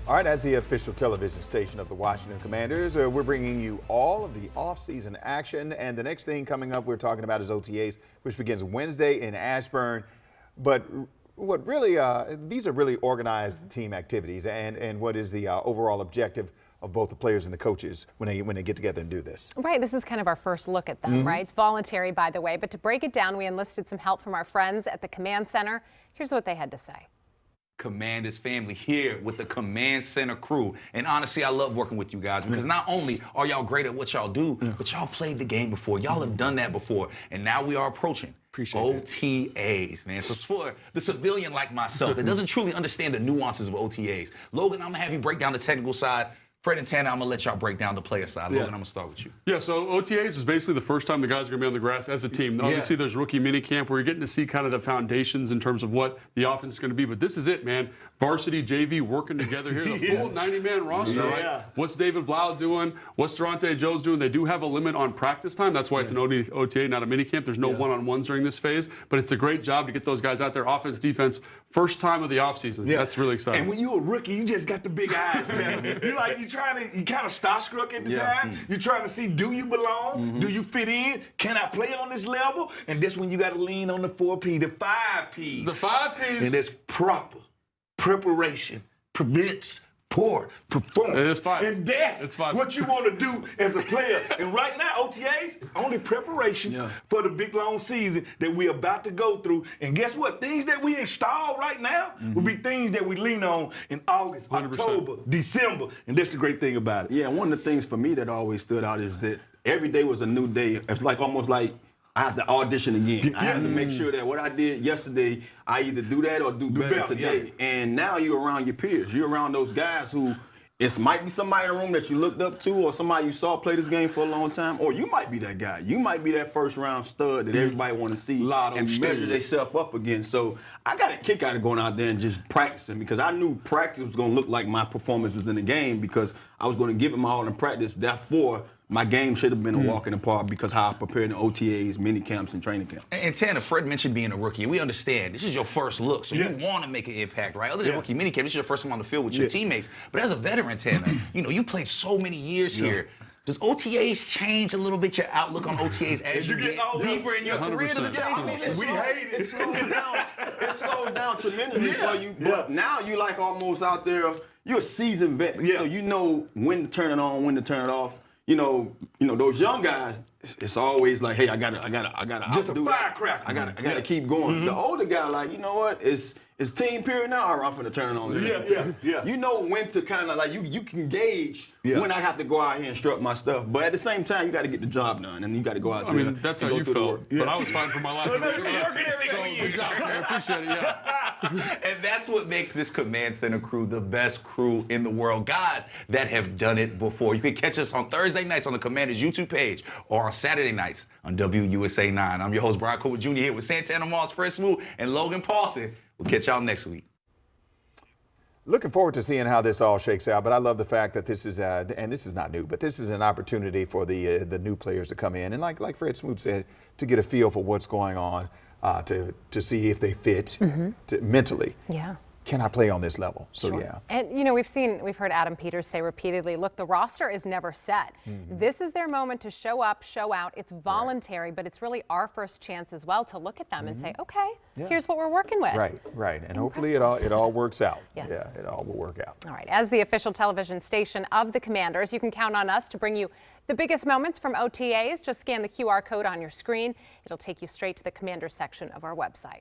All right, as the official television station of the Washington Commanders, we're bringing you all of the off-season action. And the next thing coming up we're talking about is OTAs, which begins Wednesday in Ashburn. But what really, these are really organized team activities. And what is the overall objective of both the players and the coaches when they get together and do this? Right, this is kind of our first look at them, right? It's voluntary, by the way. But to break it down, we enlisted some help from our friends at the Command Center. Here's what they had to say. Commanders family here with the Command Center crew. And honestly, I love working with you guys because not only are y'all great at what y'all do, but y'all played the game before. Y'all have done that before. And now we are approaching OTAs, man. So for the civilian like myself that doesn't truly understand the nuances of OTAs, Logan, I'm going to have you break down the technical side. Fred and Tanner, I'm going to let y'all break down the player side. Logan, I'm going to start with you. Yeah, so OTAs is basically the first time the guys are going to be on the grass as a team. Obviously, there's rookie minicamp where you're getting to see kind of the foundations in terms of what the offense is going to be. But this is it, man. Varsity, JV working together here. The full 90-man roster, right? What's David Blau doing? What's Durante Jones doing? They do have a limit on practice time. That's why it's an OTA, not a minicamp. There's no one-on-ones during this phase. But it's a great job to get those guys out there. Offense, defense, first time of the offseason. That's really exciting. And when you're a rookie, you just got the big eyes, Tanner. You kind of starstruck at the time. You're trying to see, do you belong? Do you fit in? Can I play on this level? And this when you got to lean on the 4P, the 5P. The 5 Ps. And it's proper preparation prevents poor performance. It is 5. And that's what you want to do as a player. And right now, OTAs is only preparation for the big long season that we're about to go through. And guess what? Things that we install right now will be things that we lean on in August, 100%. October, December. And that's the great thing about it. Yeah, one of the things for me that always stood out is that every day was a new day. It's like almost like I have to audition again. I have to make sure that what I did yesterday, I either do that or do better today. And now you're around your peers. You're around those guys who it might be somebody in the room that you looked up to or somebody you saw play this game for a long time, or you might be that guy. You might be that first-round stud that everybody want to see and measure themselves up against. So I got a kick out of going out there and just practicing because I knew practice was going to look like my performances in the game because I was going to give it my all in practice. Therefore, my game should have been a walk in the park because how I prepared in OTAs, mini camps, and training camps. And Tanner, Fred mentioned being a rookie. We understand this is your first look, so you want to make an impact, right? Other than rookie mini camp, this is your first time on the field with your teammates. But as a veteran, Tanner, you played so many years here. Does OTAs change a little bit your outlook on OTAs as you get deeper in your career? Does it change? I mean, we hate it. It slows down tremendously for you. But now you like almost out there. You're a seasoned vet, so you know when to turn it on, when to turn it off. You know those young guys. It's always like, hey, I gotta just a firecracker. I gotta keep going. The older guy, like, you know what? It's team period now. Or I'm finna turn it on. You know when to kind of like you can gauge when I have to go out here and strut my stuff. But at the same time, you got to get the job done, and you got to go out there. I mean, that's how you felt. But I was fine for my life. Good job, I appreciate it. And that's what makes this Command Center crew the best crew in the world. Guys that have done it before. You can catch us on Thursday nights on the Commanders YouTube page or on Saturday nights on WUSA 9. I'm your host, Brian Cooper Jr. here with Santana Moss, Fred Smoot, and Logan Paulson. We'll catch y'all next week. Looking forward to seeing how this all shakes out, but I love the fact that this is, and this is not new, but this is an opportunity for the new players to come in and like Fred Smoot said, to get a feel for what's going on, to see if they fit mentally. Yeah. Can I play on this level? So And we've heard Adam Peters say repeatedly, look, the roster is never set. This is their moment to show up, show out. It's voluntary, but it's really our first chance as well to look at them and say, okay, here's what we're working with. Right. And hopefully it all works out. Yes. Yeah, it all will work out. All right. As the official television station of the Commanders, you can count on us to bring you the biggest moments from OTAs. Just scan the QR code on your screen. It'll take you straight to the Commanders section of our website.